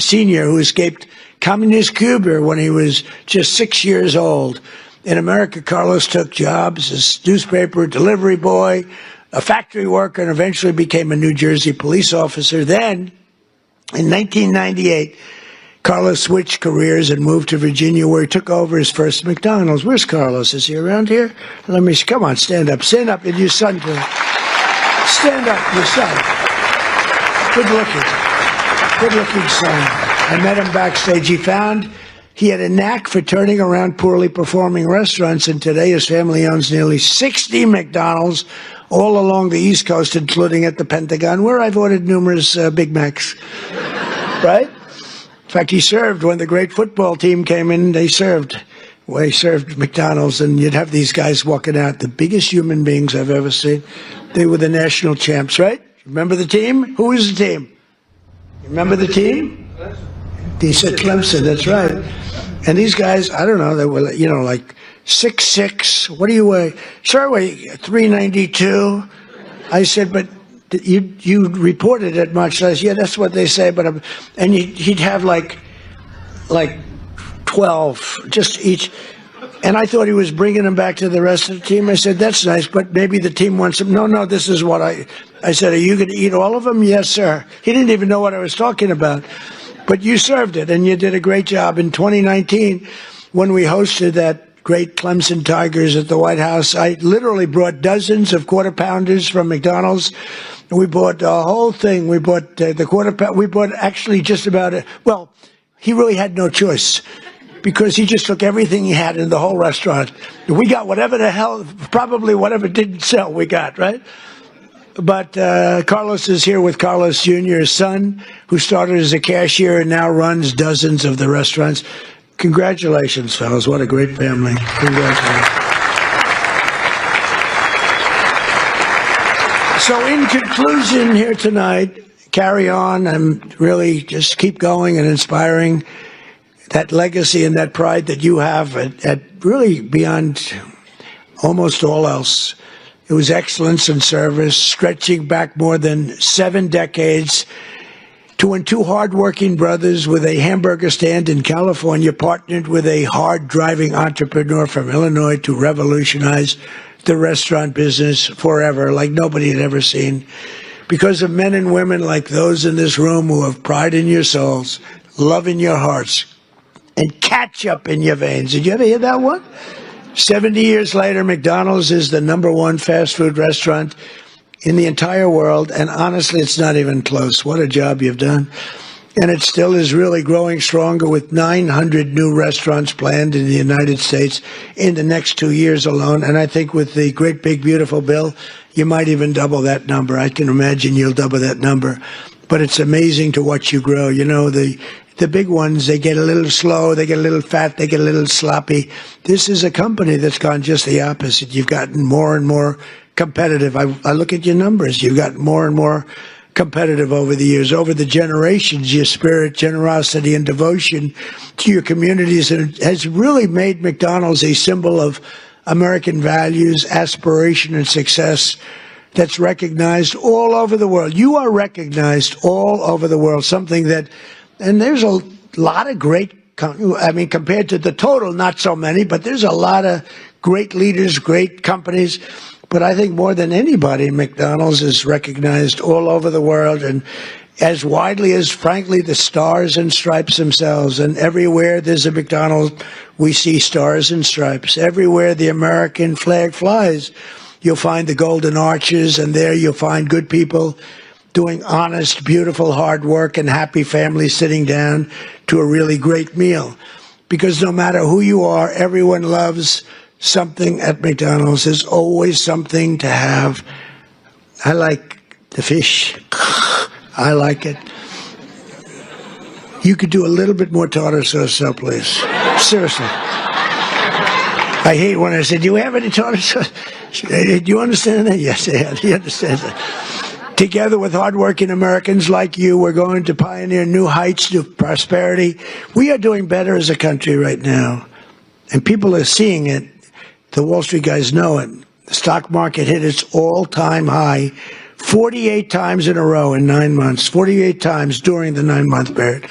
Sr., who escaped communist Cuba when he was just 6 years old. In America, Carlos took jobs as newspaper delivery boy, a factory worker, and eventually became a New Jersey police officer. Then, in 1998, Carlos switched careers and moved to Virginia, where he took over his first McDonald's. Where's Carlos? Is he around here? Let me see. Come on, stand up. Stand up, and your son too. Stand up, your son. Good-looking son. I met him backstage. He had a knack for turning around poorly performing restaurants, and today his family owns nearly 60 McDonald's all along the East Coast, including at the Pentagon, where I've ordered numerous Big Macs. Right? In fact, he served when the great football team came in. They served McDonald's, and you'd have these guys walking out, the biggest human beings I've ever seen. They were the national champs, right? Remember the team? Who was the team? You remember the team? He said Clemson, that's right. And these guys, I don't know, they were, like 6'6". What do you weigh? Sir, I weigh 392. I said, but you reported it much less. Yeah, that's what they say. But and he'd have like 12, just each. And I thought he was bringing them back to the rest of the team. I said, that's nice, but maybe the team wants them. No, this is what I said, are you going to eat all of them? Yes, sir. He didn't even know what I was talking about. But you served it, and you did a great job. In 2019, when we hosted that great Clemson Tigers at the White House, I literally brought dozens of Quarter Pounders from McDonald's. We bought the whole thing. We bought the Quarter Pounder. We bought actually just about it. Well, he really had no choice, because he just took everything he had in the whole restaurant. We got whatever the hell, probably whatever didn't sell, we got, right? But Carlos is here with Carlos Jr., his son, who started as a cashier and now runs dozens of the restaurants. Congratulations, fellas. What a great family. Congratulations. So in conclusion here tonight, carry on and really just keep going and inspiring that legacy and that pride that you have at really beyond almost all else. It was excellence in service, stretching back more than 7 decades, to when 2 hardworking brothers with a hamburger stand in California partnered with a hard-driving entrepreneur from Illinois to revolutionize the restaurant business forever, like nobody had ever seen. Because of men and women like those in this room who have pride in your souls, love in your hearts, and ketchup in your veins. Did you ever hear that one? 70 years later, McDonald's is the #1 fast food restaurant in the entire world, and honestly, it's not even close. What a job you've done. And it still is really growing stronger, with 900 new restaurants planned in the United States in the next 2 years alone. And I think with the great big beautiful bill, you might even double that number. I can imagine you'll double that number. But it's amazing to watch you grow. You know, the big ones, they get a little slow, they get a little fat, they get a little sloppy. This is a company that's gone just the opposite. You've gotten more and more competitive. I look at your numbers. You've gotten more and more competitive over the years, over the generations. Your spirit, generosity, and devotion to your communities has really made McDonald's a symbol of American values, aspiration, and success that's recognized all over the world. You are recognized all over the world, something that, and there's a lot of great, compared to the total, not so many, but there's a lot of great leaders, great companies. But I think more than anybody, McDonald's is recognized all over the world, and as widely as, frankly, the stars and stripes themselves. And everywhere there's a McDonald's, we see stars and stripes. Everywhere the American flag flies, you'll find the golden arches, and there you'll find good people doing honest, beautiful, hard work, and happy families sitting down to a really great meal. Because no matter who you are, everyone loves something at McDonald's. There's always something to have. I like the fish. I like it. You could do a little bit more tartar sauce, so please. Seriously. I hate when I say, do you have any tartar sauce? Do you understand that? Yes, I have. He understands that. Together with hardworking Americans like you, we're going to pioneer new heights of prosperity. We are doing better as a country right now, and people are seeing it. The Wall Street guys know it. The stock market hit its all-time high 48 times in a row in 9 months, 48 times during the 9-month period.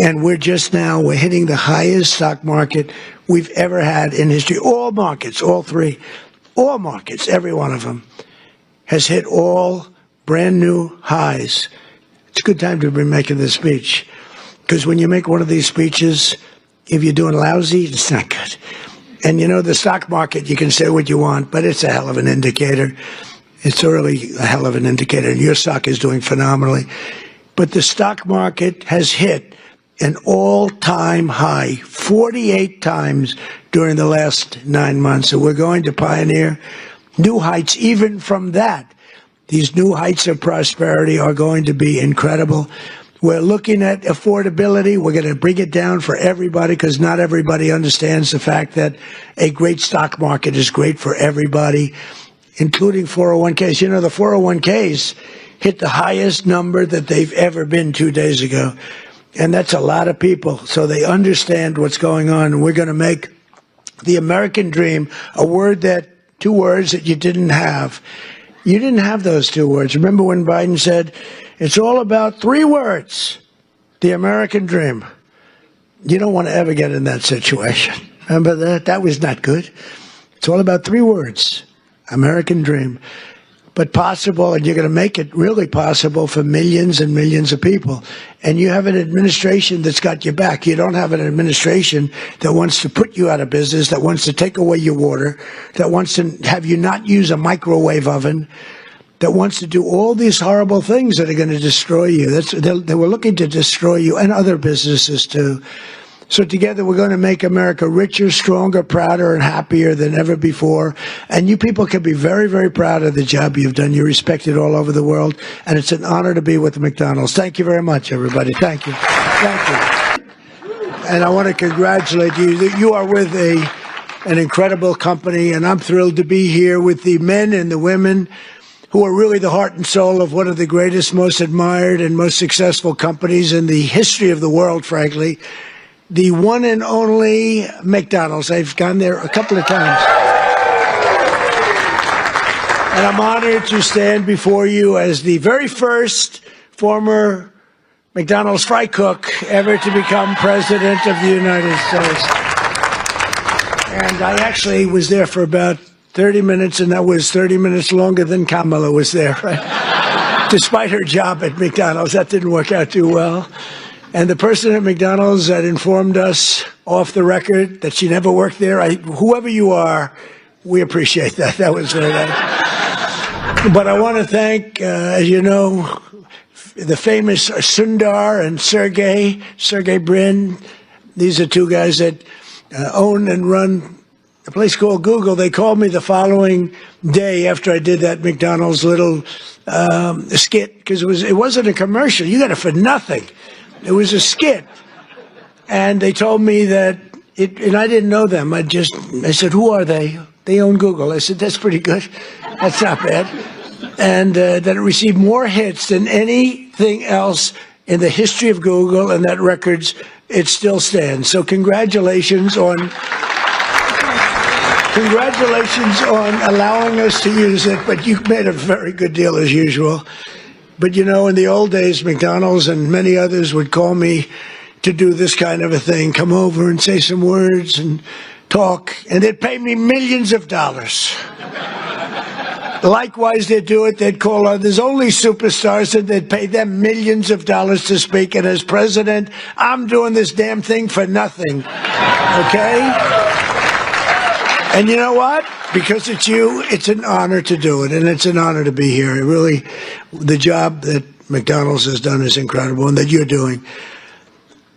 And we're hitting the highest stock market we've ever had in history. All markets, all three, all markets, every one of them has hit all brand new highs. It's a good time to be making this speech, because when you make one of these speeches, if you're doing lousy, it's not good. And the stock market, you can say what you want, but it's a hell of an indicator. It's really a hell of an indicator. Your stock is doing phenomenally. But the stock market has hit an all-time high 48 times during the last 9 months. So we're going to pioneer new heights even from that. These new heights of prosperity are going to be incredible. We're looking at affordability. We're going to bring it down for everybody, because not everybody understands the fact that a great stock market is great for everybody, including 401ks. The 401ks hit the highest number that they've ever been 2 days ago. And that's a lot of people. So they understand what's going on. And we're going to make the American dream two words that you didn't have. You didn't have those 2 words. Remember when Biden said, it's all about 3 words, the American dream. You don't want to ever get in that situation. Remember that? That was not good. It's all about 3 words, American dream. But possible, and you're going to make it really possible for millions and millions of people. And you have an administration that's got your back. You don't have an administration that wants to put you out of business, that wants to take away your water, that wants to have you not use a microwave oven, that wants to do all these horrible things that are going to destroy you. They were looking to destroy you and other businesses too. So together we're going to make America richer, stronger, prouder, and happier than ever before. And you people can be very, very proud of the job you've done. You're respected all over the world. And it's an honor to be with McDonald's. Thank you very much, everybody. Thank you. Thank you. And I want to congratulate you. You are with an incredible company, and I'm thrilled to be here with the men and the women who are really the heart and soul of one of the greatest, most admired, and most successful companies in the history of the world, frankly. The one and only McDonald's. I've gone there a couple of times. And I'm honored to stand before you as the very first former McDonald's fry cook ever to become president of the United States. And I actually was there for about 30 minutes, and that was 30 minutes longer than Kamala was there, right? Despite her job at McDonald's, that didn't work out too well. And the person at McDonald's that informed us off the record that she never worked there, whoever you are, we appreciate that. That was very nice. But I want to thank, as you know, the famous Sundar and Sergey Brin. These are 2 guys that own and run a place called Google. They called me the following day after I did that McDonald's little skit, because it wasn't a commercial. You got it for nothing. It was a skit. And they told me that, and I didn't know them. I said, who are they? They own Google. I said, that's pretty good. That's not bad. And that it received more hits than anything else in the history of Google, and that records, it still stands. So congratulations on allowing us to use it, but you made a very good deal as usual. But in the old days, McDonald's and many others would call me to do this kind of a thing, come over and say some words and talk, and they'd pay me millions of dollars. Likewise, they'd do it. They'd call others, only superstars, and they'd pay them millions of dollars to speak. And as president, I'm doing this damn thing for nothing. Okay? And you know what? Because it's you, it's an honor to do it, and it's an honor to be here. Really, the job that McDonald's has done is incredible, and that you're doing.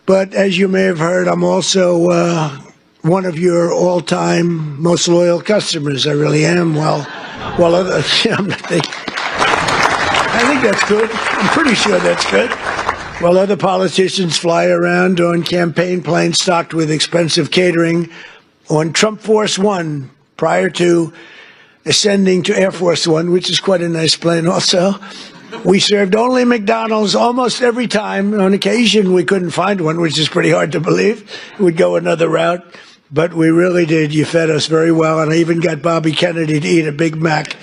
But as you may have heard, I'm also one of your all-time most loyal customers. I really am. Well, I think that's good. I'm pretty sure that's good. While other politicians fly around on campaign planes stocked with expensive catering, on Trump Force One, prior to ascending to Air Force One, which is quite a nice plane also, we served only McDonald's almost every time. On occasion, we couldn't find one, which is pretty hard to believe. We'd go another route. But we really did. You fed us very well. And I even got Bobby Kennedy to eat a Big Mac.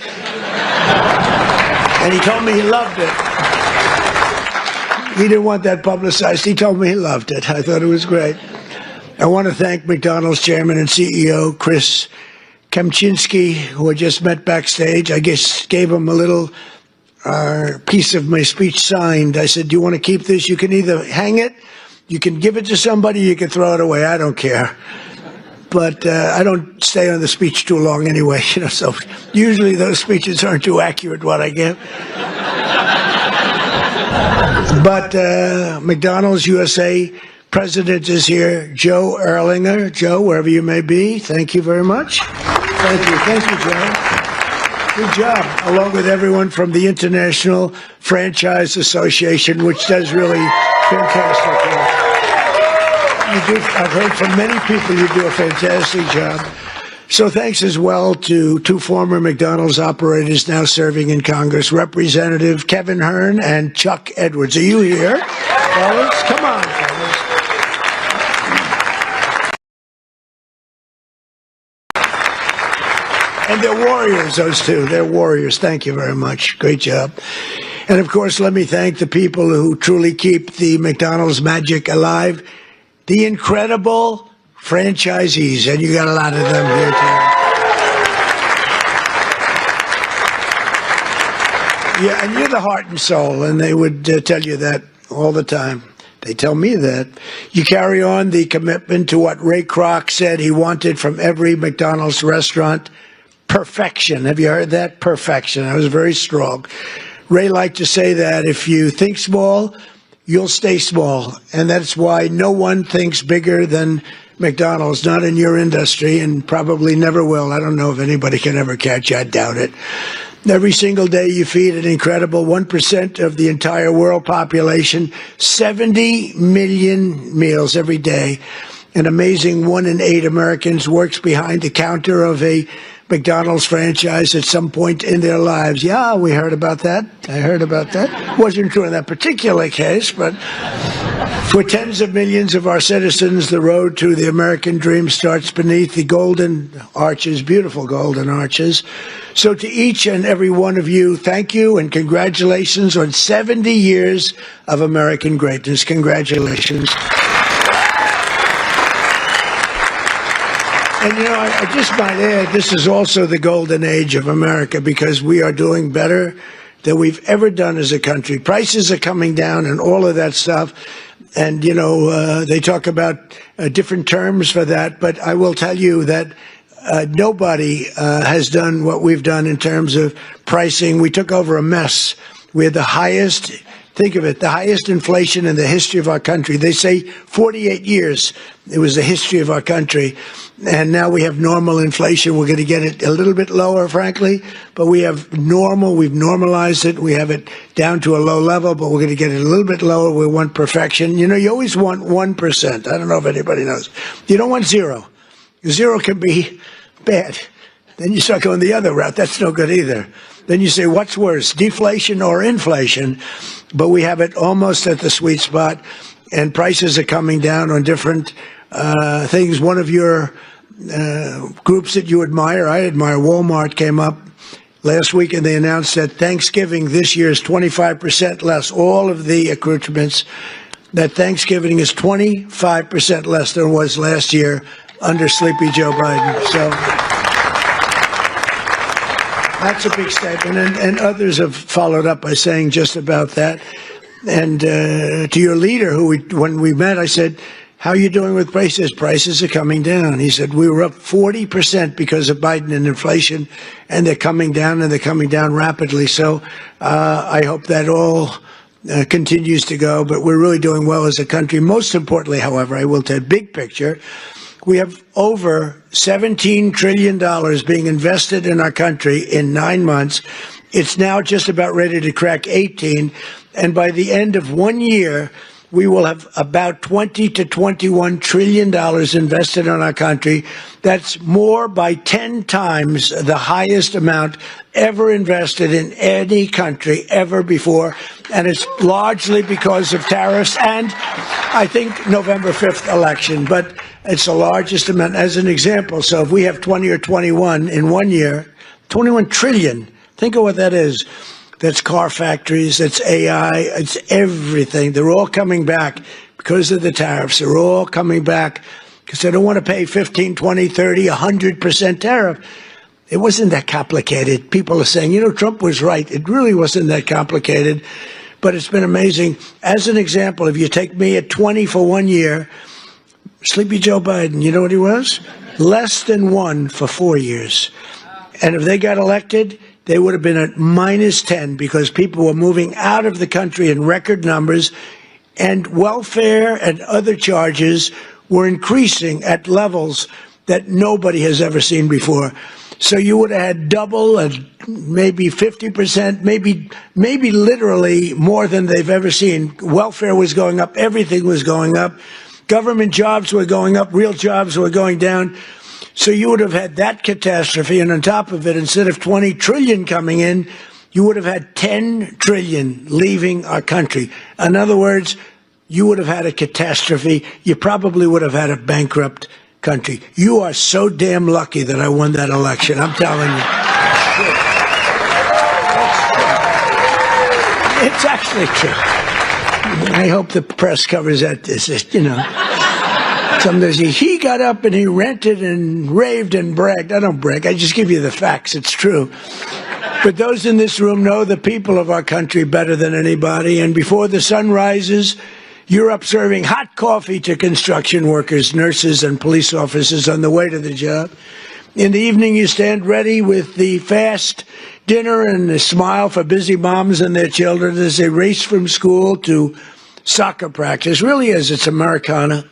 And he told me he loved it. He didn't want that publicized. He told me he loved it. I thought it was great. I want to thank McDonald's chairman and CEO, Chris Kempczinski, who I just met backstage. I guess gave him a little piece of my speech signed. I said, do you want to keep this? You can either hang it, you can give it to somebody, you can throw it away. I don't care. But I don't stay on the speech too long anyway, so usually those speeches aren't too accurate, what I give. But McDonald's USA president is here, Joe Erlinger. Joe, wherever you may be, thank you very much. Thank you, Joe. Good job, along with everyone from the International Franchise Association, which does really fantastic work. I've heard from many people you do a fantastic job. So thanks as well to two former McDonald's operators now serving in Congress, Representative Kevin Hern and Chuck Edwards. Are you here, fellas? Come on, fellas. And they're warriors, those two. They're warriors. Thank you very much. Great job. And, of course, let me thank the people who truly keep the McDonald's magic alive, the incredible franchisees, and you got a lot of them here tonight. Yeah, and you're the heart and soul, and they would tell you that all the time. They tell me that. You carry on the commitment to what Ray Kroc said he wanted from every McDonald's restaurant, perfection. Have you heard that? Perfection. That was very strong. Ray liked to say that if you think small, you'll stay small, and that's why no one thinks bigger than McDonald's, not in your industry, and probably never will. I don't know if anybody can ever catch you. I doubt it. Every single day you feed an incredible 1% of the entire world population, 70 million meals every day. An amazing 1 in 8 Americans works behind the counter of a McDonald's franchise at some point in their lives. Yeah, we heard about that. I heard about that. Wasn't true in that particular case, but for tens of millions of our citizens, the road to the American dream starts beneath the golden arches, beautiful golden arches. So to each and every one of you, thank you and congratulations on 70 years of American greatness. Congratulations. And, I just might add, this is also the golden age of America because we are doing better than we've ever done as a country. Prices are coming down and all of that stuff. And, they talk about different terms for that. But I will tell you that nobody has done what we've done in terms of pricing. We took over a mess. We had the highest, think of it, the highest inflation in the history of our country. They say 48 years it was the history of our country. And now we have normal inflation. We're going to get it a little bit lower, frankly, but we have normal. We've normalized it. We have it down to a low level, but we're going to get it a little bit lower. We want perfection. You always want 1%. I don't know if anybody knows. You don't want 0. 0 can be bad. Then you start going the other route. That's no good either. Then you say, what's worse, deflation or inflation? But we have it almost at the sweet spot, and prices are coming down on different things. One of your groups that you admire, I admire, Walmart, came up last week and they announced that Thanksgiving this year is 25% less. All of the accoutrements, that Thanksgiving is 25% less than it was last year under Sleepy Joe Biden. So that's a big statement. And others have followed up by saying just about that. And to your leader, when we met, I said, how are you doing with prices? Prices are coming down. He said, we were up 40% because of Biden and inflation, and they're coming down, and they're coming down rapidly. So I hope that all continues to go, but we're really doing well as a country. Most importantly, however, I will tell you, big picture, we have over $17 trillion being invested in our country in 9 months. It's now just about ready to crack 18, and by the end of 1 year, we will have about $20 to $21 trillion invested in our country. That's more by 10 times the highest amount ever invested in any country ever before. And it's largely because of tariffs and, I think, November 5th election. But it's the largest amount as an example. So if we have 20 or 21 in 1 year, 21 trillion, think of what that is. that's car factories, that's AI, it's everything. They're all coming back because of the tariffs. They're all coming back because they don't want to pay 15, 20, 30, 100% tariff. It wasn't that complicated. People are saying, Trump was right. It really wasn't that complicated, but it's been amazing. As an example, if you take me at 20 for 1 year, Sleepy Joe Biden, you know what he was? Less than 1 for 4 years. And if they got elected, they would have been at minus 10 because people were moving out of the country in record numbers, and welfare and other charges were increasing at levels that nobody has ever seen before. So you would have had double and maybe 50%, maybe literally more than they've ever seen. Welfare was going up. Everything was going up. Government jobs were going up. Real jobs were going down. So you would have had that catastrophe. And on top of it, instead of 20 trillion coming in, you would have had 10 trillion leaving our country. In other words, you would have had a catastrophe. You probably would have had a bankrupt country. You are so damn lucky that I won that election. I'm telling you. It's actually true. I hope the press covers that. Sometimes he got up and he ranted and raved and bragged. I don't brag. I just give you the facts. It's true. But those in this room know the people of our country better than anybody. And before the sun rises, you're up serving hot coffee to construction workers, nurses, and police officers on the way to the job. In the evening, you stand ready with the fast dinner and a smile for busy moms and their children as they race from school to soccer practice. Really is. It's Americana.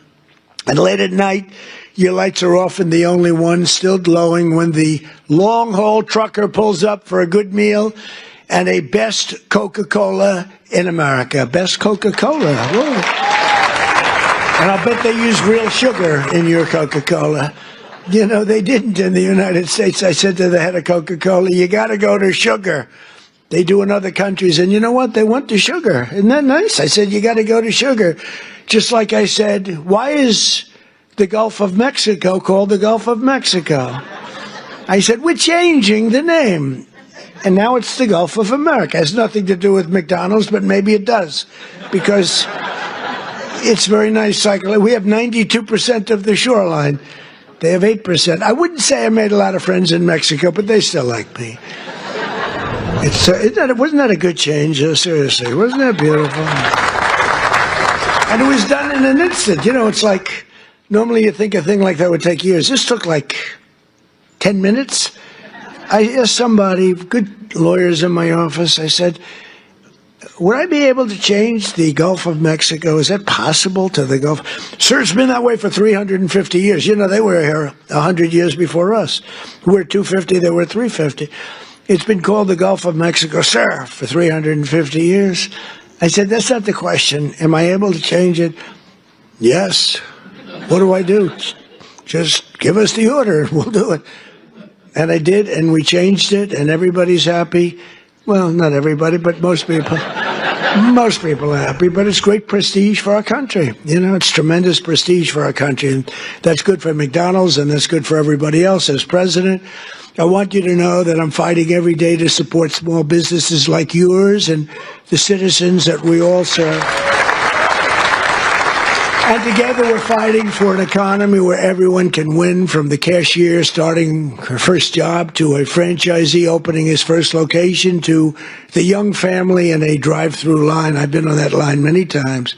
And late at night, your lights are off and the only one still glowing when the long-haul trucker pulls up for a good meal and a best Coca-Cola in America. Best Coca-Cola. Whoa. And I'll bet they use real sugar in your Coca-Cola. They didn't in the United States. I said to the head of Coca-Cola, you got to go to sugar. They do in other countries. And you know what? They went to sugar. Isn't that nice? I said, you got to go to sugar. Just like I said, why is the Gulf of Mexico called the Gulf of Mexico? I said, we're changing the name. And now it's the Gulf of America. It has nothing to do with McDonald's, but maybe it does. Because it's very nice cycle. We have 92% of the shoreline. They have 8%. I wouldn't say I made a lot of friends in Mexico, but they still like me. Wasn't that a good change? Seriously, wasn't that beautiful? And it was done in an instant. It's like, normally you think a thing like that would take years. This took like 10 minutes. I asked somebody, good lawyers in my office, I said, would I be able to change the Gulf of Mexico? Is that possible to the Gulf? Sir, it's been that way for 350 years. They were here 100 years before us. We're 250, they were 350. It's been called the Gulf of Mexico, sir, for 350 years. I said, that's not the question. Am I able to change it? Yes. What do I do? Just give us the order and we'll do it. And I did, and we changed it, and everybody's happy. Well, not everybody, but most people. Most people are happy, but it's great prestige for our country. It's tremendous prestige for our country, and that's good for McDonald's, and that's good for everybody else. As president, I want you to know that I'm fighting every day to support small businesses like yours and the citizens that we all serve. And together we're fighting for an economy where everyone can win, from the cashier starting her first job to a franchisee opening his first location to the young family in a drive-through line. I've been on that line many times.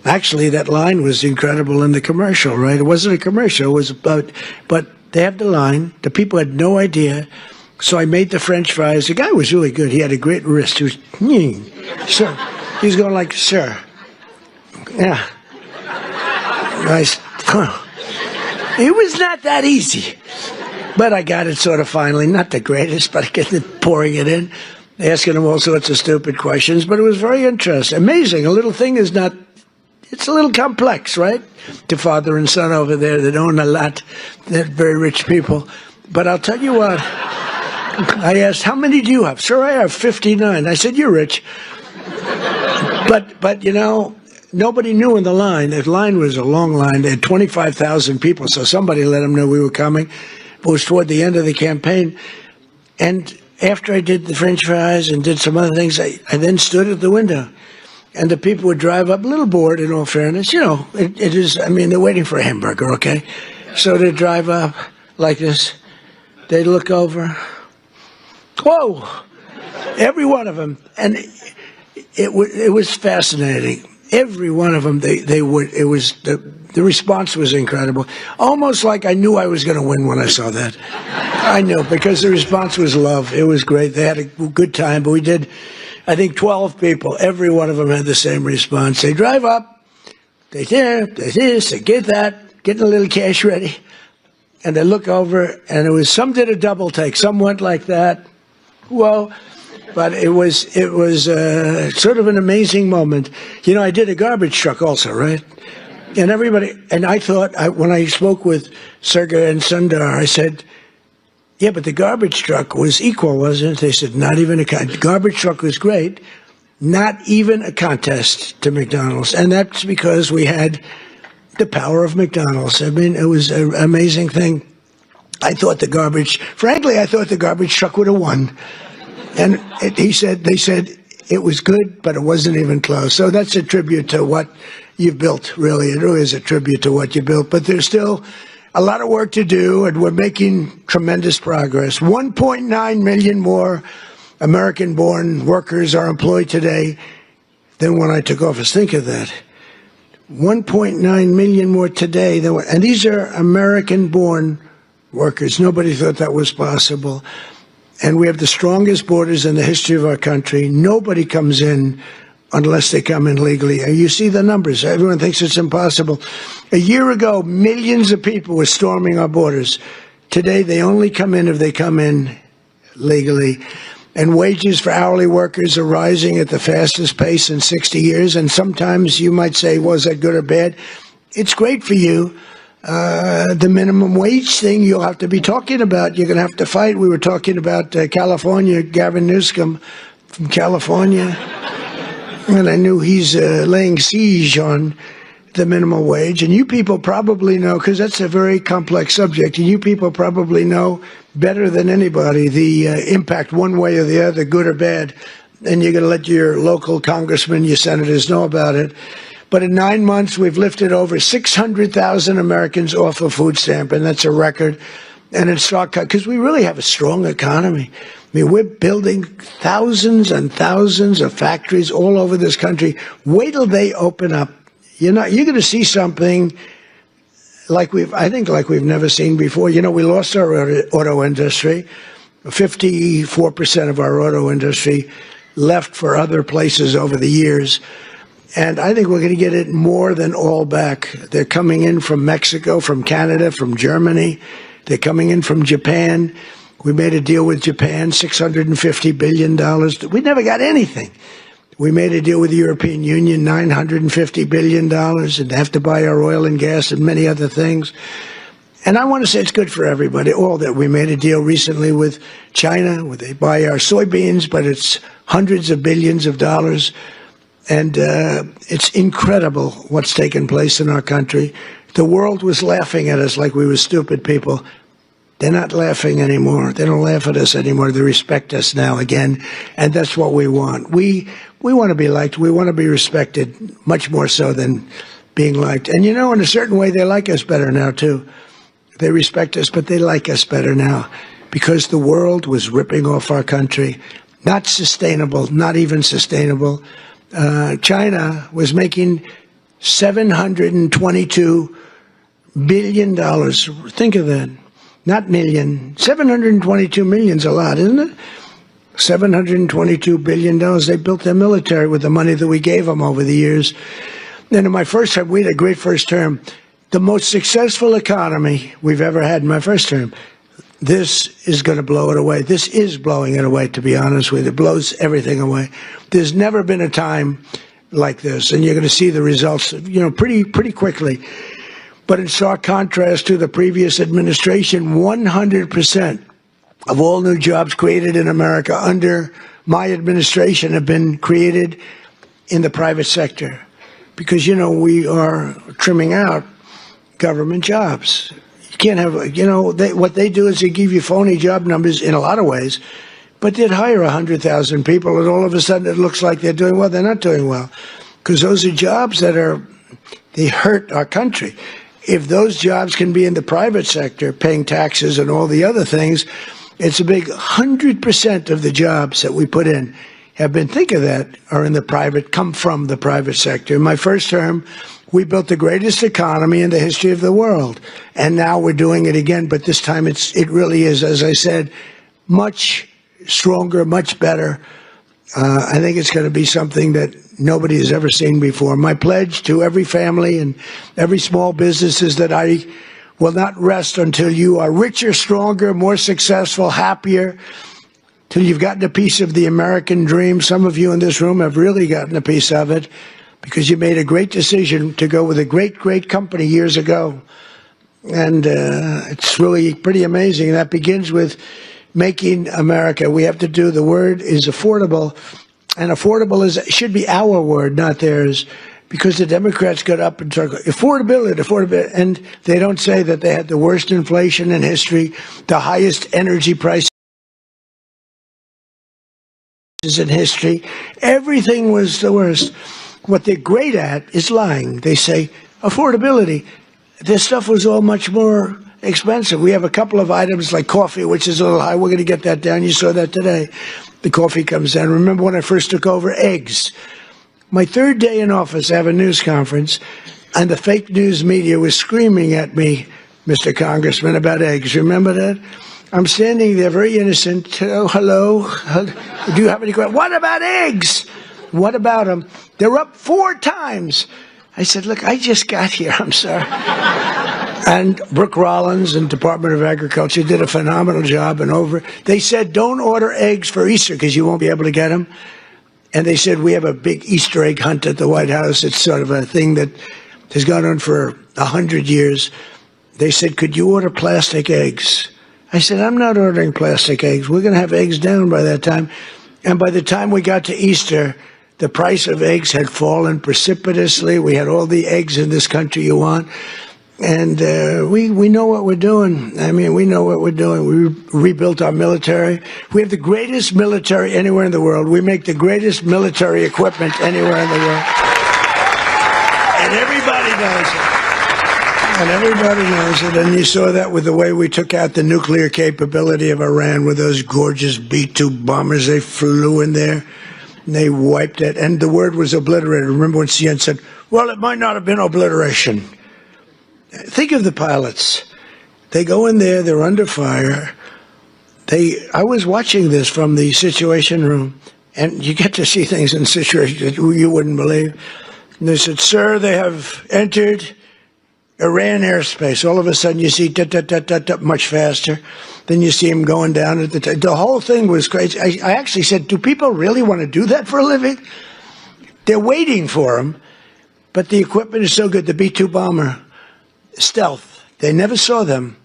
Actually, that line was incredible in the commercial, right? It wasn't a commercial. It was about, but they have the line. The people had no idea. So I made the French fries. The guy was really good. He had a great wrist. He was, sir. He was going like, sir. Yeah. Nice. It was not that easy, but I got it sort of finally. Not the greatest, but I get it, pouring it in, asking them all sorts of stupid questions. But it was very interesting, amazing. A little thing is not. It's a little complex, right? To father and son over there that own a lot. They're very rich people. But I'll tell you what. I asked, how many do you have? Sir, I have 59. I said, you're rich. But nobody knew in the line. The line was a long line. They had 25,000 people, so somebody let them know we were coming. It was toward the end of the campaign. And after I did the French fries and did some other things, I then stood at the window. And the people would drive up, a little bored in all fairness. You know, it is, I mean, they're waiting for a hamburger, okay? So they'd drive up like this. They'd look over. Whoa! Every one of them. And it was fascinating. Every one of them, they would, it was, the response was incredible. Almost like I knew I was going to win when I saw that. I knew, because the response was love. It was great. They had a good time, but we did, I think, 12 people. Every one of them had the same response. They drive up, they this, they get that, getting a little cash ready, and they look over, and it was, some did a double take. Some went like that. Whoa. But it was sort of an amazing moment. You know, I did a garbage truck also, right? And everybody, and I thought, when I spoke with Sergey and Sundar, I said, yeah, but the garbage truck was equal, wasn't it? They said, not even a contest. Garbage truck was great, not even a contest to McDonald's. And that's because we had the power of McDonald's. I mean, it was an amazing thing. I thought the garbage truck would have won. And they said it was good, but it wasn't even close. So that's a tribute to what you've built, really. It really is a tribute to what you built. But there's still a lot of work to do, and we're making tremendous progress. 1.9 million more American-born workers are employed today than when I took office. Think of that. 1.9 million more today than, and these are American-born workers. Nobody thought that was possible. And we have the strongest borders in the history of our country. Nobody comes in unless they come in legally. You see the numbers. Everyone thinks it's impossible. A year ago, millions of people were storming our borders. Today, they only come in if they come in legally. And wages for hourly workers are rising at the fastest pace in 60 years. And sometimes you might say, was that good or bad? It's great for you. The minimum wage thing you'll have to be talking about. You're going to have to fight. We were talking about California, Gavin Newsom from California. And I knew he's laying siege on the minimum wage. And you people probably know, because that's a very complex subject, and you people probably know better than anybody the impact one way or the other, good or bad. And you're going to let your local congressmen, your senators know about it. But in 9 months, we've lifted over 600,000 Americans off a food stamp, and that's a record. And it's because we really have a strong economy. I mean, we're building thousands and thousands of factories all over this country. Wait till they open up. You're going to see something like we've never seen before. You know, we lost our auto industry. 54% of our auto industry left for other places over the years. And I think we're going to get it more than all back. They're coming in from Mexico, from Canada, from Germany. They're coming in from Japan. We made a deal with Japan, $650 billion. We never got anything. We made a deal with the European Union, $950 billion, and they have to buy our oil and gas and many other things. And I want to say it's good for everybody, all that. We made a deal recently with China, where they buy our soybeans, but it's hundreds of billions of dollars. And it's incredible what's taken place in our country. The world was laughing at us like we were stupid people. They're not laughing anymore. They don't laugh at us anymore. They respect us now again. And that's what we want. We want to be liked. We want to be respected, much more so than being liked. And, you know, in a certain way, they like us better now, too. They respect us, but they like us better now because the world was ripping off our country. Not sustainable, not even sustainable. China was making $722 billion. Think of that. Not million. 722 million's a lot, isn't it? $722 billion. They built their military with the money that we gave them over the years. And in my first term, we had a great first term. The most successful economy we've ever had in my first term. This is going to blow it away. This is blowing it away, to be honest with you. It blows everything away. There's never been a time like this, and you're going to see the results, you know, pretty quickly. But in stark contrast to the previous administration, 100% of all new jobs created in America under my administration have been created in the private sector. Because, you know, we are trimming out government jobs. You can't have, you know, what they do is they give you phony job numbers in a lot of ways, but they'd hire 100,000 people, and all of a sudden it looks like they're doing well. They're not doing well, because those are jobs they hurt our country. If those jobs can be in the private sector, paying taxes and all the other things, it's a big 100% of the jobs that we put in think of that, are in the private, come from the private sector. In my first term, we built the greatest economy in the history of the world. And now we're doing it again, but this time it really is, as I said, much stronger, much better. I think it's going to be something that nobody has ever seen before. My pledge to every family and every small business is that I will not rest until you are richer, stronger, more successful, happier, till you've gotten a piece of the American dream. Some of you in this room have really gotten a piece of it because you made a great decision to go with a great, great company years ago. And it's really pretty amazing. That begins with making America. We have to do, the word is affordable, and affordable should be our word, not theirs, because the Democrats got up and talked affordability, and they don't say that they had the worst inflation in history, the highest energy prices in history. Everything was the worst. What they're great at is lying. They say affordability. This stuff was all much more expensive. We have a couple of items like coffee, which is a little high. We're going to get that down. You saw that today. The coffee comes down. Remember when I first took over? Eggs. My third day in office, I have a news conference, and the fake news media was screaming at me, Mr. Congressman, about eggs. Remember that? I'm standing there very innocent. Oh, hello. Do you have any questions? What about eggs? What about them? They're up 4 times. I said, look, I just got here. I'm sorry. And Brooke Rollins and Department of Agriculture did a phenomenal job. And they said, don't order eggs for Easter because you won't be able to get them. And they said, we have a big Easter egg hunt at the White House. It's sort of a thing that has gone on for 100 years. They said, could you order plastic eggs? I said, I'm not ordering plastic eggs. We're going to have eggs down by that time. And by the time we got to Easter, the price of eggs had fallen precipitously. We had all the eggs in this country you want. And we know what we're doing. I mean, we know what we're doing. We rebuilt our military. We have the greatest military anywhere in the world. We make the greatest military equipment anywhere in the world. And everybody knows it. And everybody knows it. And you saw that with the way we took out the nuclear capability of Iran with those gorgeous B-2 bombers. They flew in there and they wiped it. And the word was obliterated. Remember when CNN said, well, it might not have been obliteration. Think of the pilots. They go in there, they're under fire. I was watching this from the Situation Room, and you get to see things in situations that you wouldn't believe. And they said, sir, they have entered Iran airspace. All of a sudden you see much faster. Then you see them going down at the whole thing was crazy. I actually said, do people really want to do that for a living? They're waiting for them, but the equipment is so good. The B-2 bomber, stealth. They never saw them.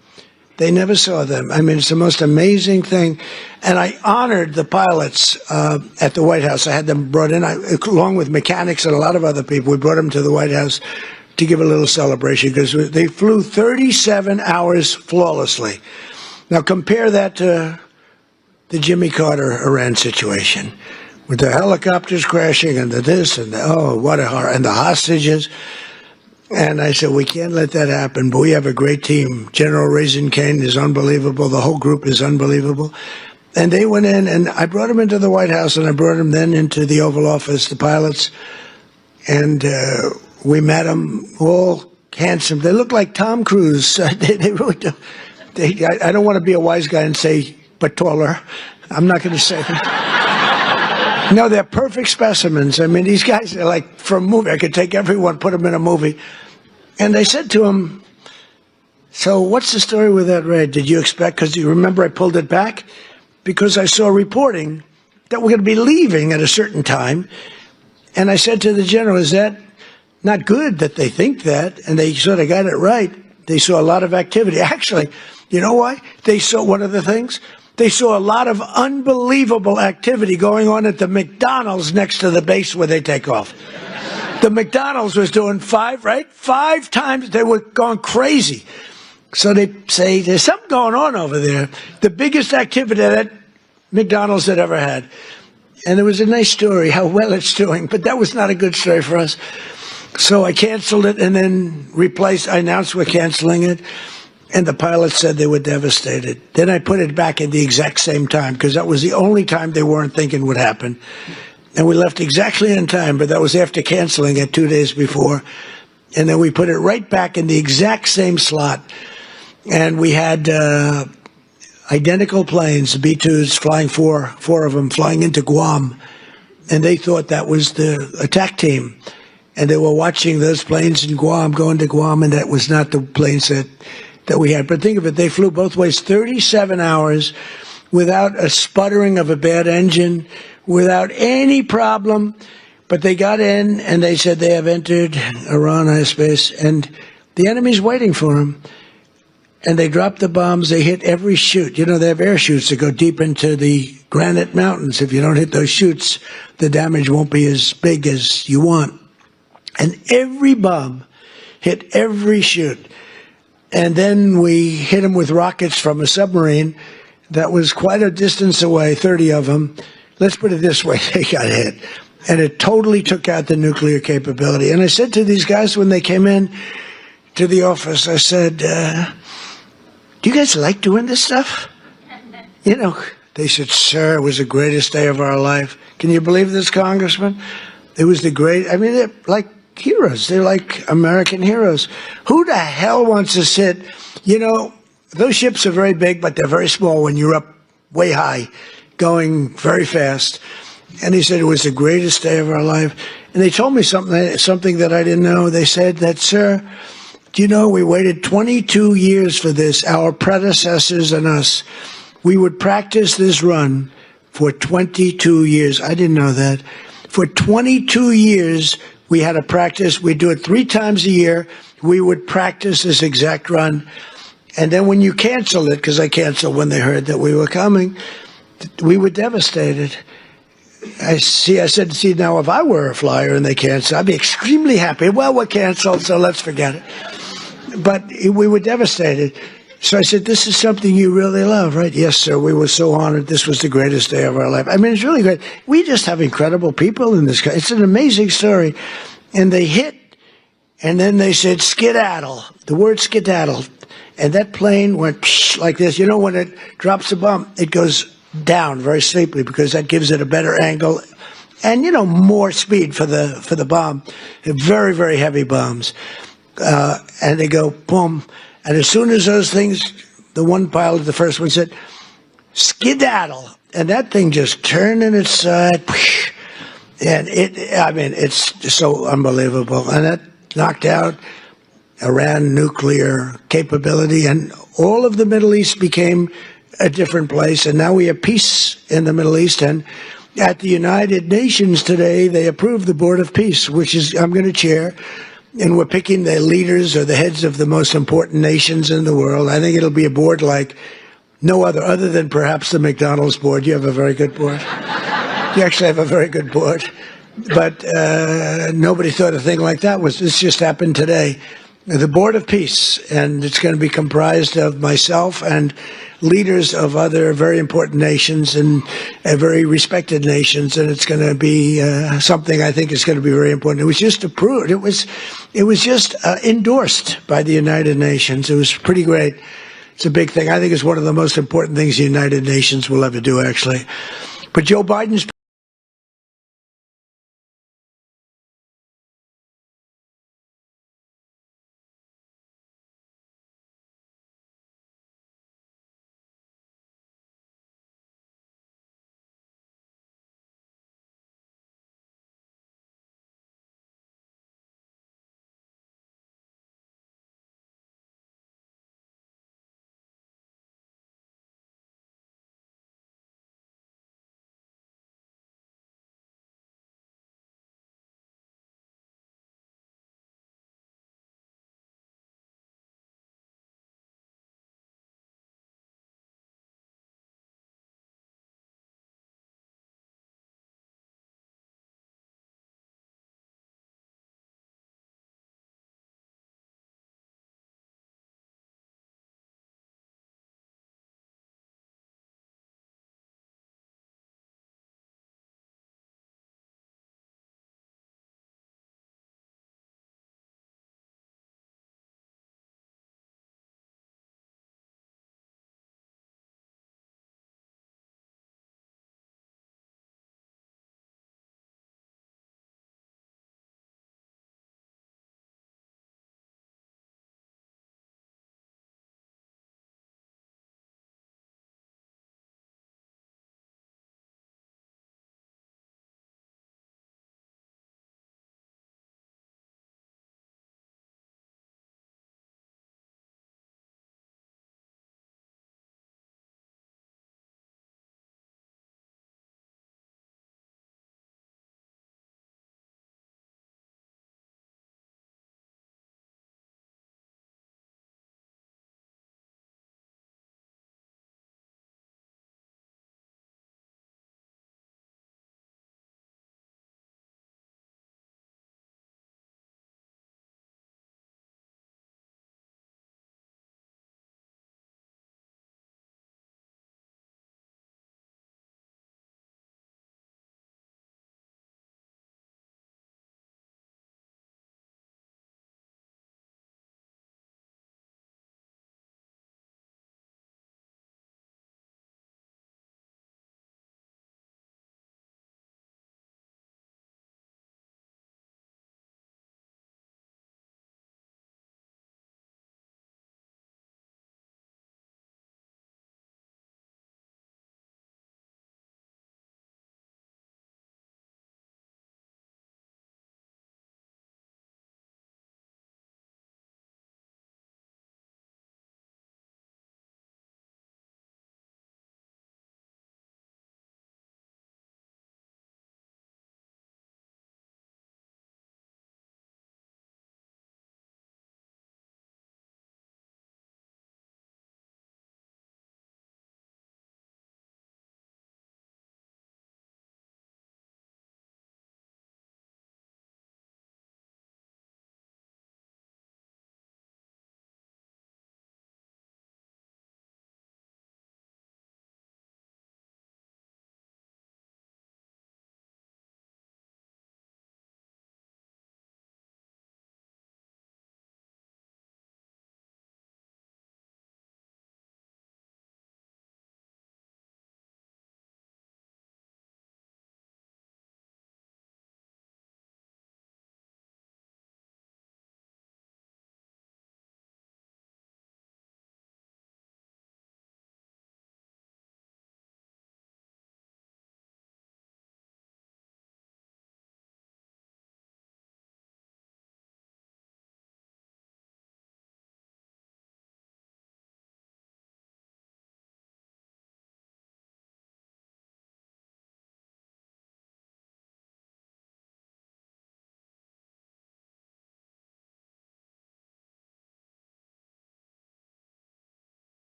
They never saw them. I mean, it's the most amazing thing. And I honored the pilots at the White House. I had them brought in, along with mechanics and a lot of other people. We brought them to the White House to give a little celebration because they flew 37 hours flawlessly. Now compare that to the Jimmy Carter Iran situation with the helicopters crashing and the this and the, oh, what a horror, and the hostages. And I said, we can't let that happen, but we have a great team. General Raisin Kane is unbelievable. The whole group is unbelievable. And they went in, and I brought them into the White House, and I brought them then into the Oval Office, the pilots. And we met them, all handsome. They look like Tom Cruise. They really do. I don't want to be a wise guy and say, but taller. I'm not going to say that. No, they're perfect specimens. I mean, these guys are like from a movie. I could take everyone, put them in a movie. And I said to him, so what's the story with that raid? Did you expect, because you remember I pulled it back? Because I saw reporting that we're going to be leaving at a certain time. And I said to the general, is that not good that they think that? And they sort of got it right. They saw a lot of activity. Actually, you know why? They saw one of the things. They saw a lot of unbelievable activity going on at the McDonald's next to the base where they take off. The McDonald's was doing 5 times. They were going crazy. So they say, there's something going on over there. The biggest activity that McDonald's had ever had. And it was a nice story, how well it's doing, but that was not a good story for us. So I canceled it and then I announced we're canceling it. And the pilots said they were devastated. Then I put it back at the exact same time, because that was the only time they weren't thinking would happen. And we left exactly on time, but that was after canceling it 2 days before. And then we put it right back in the exact same slot. And we had identical planes, B-2s, flying four of them, flying into Guam. And they thought that was the attack team. And they were watching those planes in Guam, going to Guam, and that was not the planes that we had. But think of it, they flew both ways 37 hours without a sputtering of a bad engine, without any problem. But they got in and they said they have entered Iran airspace, and the enemy's waiting for them. And they dropped the bombs. They hit every chute. You know, they have air chutes that go deep into the granite mountains. If you don't hit those chutes, the damage won't be as big as you want. And every bomb hit every chute. And then we hit them with rockets from a submarine that was quite a distance away, 30 of them. Let's put it this way, they got hit. And it totally took out the nuclear capability. And I said to these guys when they came in to the office, I said, do you guys like doing this stuff? You know, they said, sir, it was the greatest day of our life. Can you believe this, Congressman? It was they're like heroes. They're like American heroes. Who the hell wants to sit? You know, those ships are very big, but they're very small when you're up way high, going very fast. And he said it was the greatest day of our life. And they told me something that I didn't know. They said that, sir, do you know, we waited 22 years for this, our predecessors and us. We would practice this run for 22 years. I didn't know that. For 22 years, we had to practice. We'd do it 3 times a year. We would practice this exact run. And then when you cancel it, because I canceled when they heard that we were coming, we were devastated. I said, now, if I were a flyer and they canceled, I'd be extremely happy. Well, we're canceled, so let's forget it. But we were devastated. So I said, this is something you really love, right? Yes, sir. We were so honored. This was the greatest day of our life. I mean, it's really great. We just have incredible people in this country. It's an amazing story. And they hit, and then they said, skedaddle, the word skedaddle. And that plane went like this. You know, when it drops a bomb, it goes down very steeply because that gives it a better angle and, you know, more speed for the bomb. They're very, very heavy bombs. And they go, boom. And as soon as those things, the one pilot, the first one said, skedaddle. And that thing just turned in its side. And it's so unbelievable. And that knocked out Iran nuclear capability. And all of the Middle East became a different place. And now we have peace in the Middle East. And at the United Nations today, they approved the Board of Peace, which is I'm going to chair. And we're picking the leaders or the heads of the most important nations in the world. I think it'll be a board like no other than perhaps the McDonald's board. You have a very good board. You actually have a very good board. But nobody thought a thing like that this just happened today. The Board of Peace, and it's going to be comprised of myself and leaders of other very important nations and very respected nations, and it's going to be something I think is going to be very important. It was just approved. It was just endorsed by the United Nations. It was pretty great. It's a big thing. I think it's one of the most important things the United Nations will ever do, actually. But Joe Biden's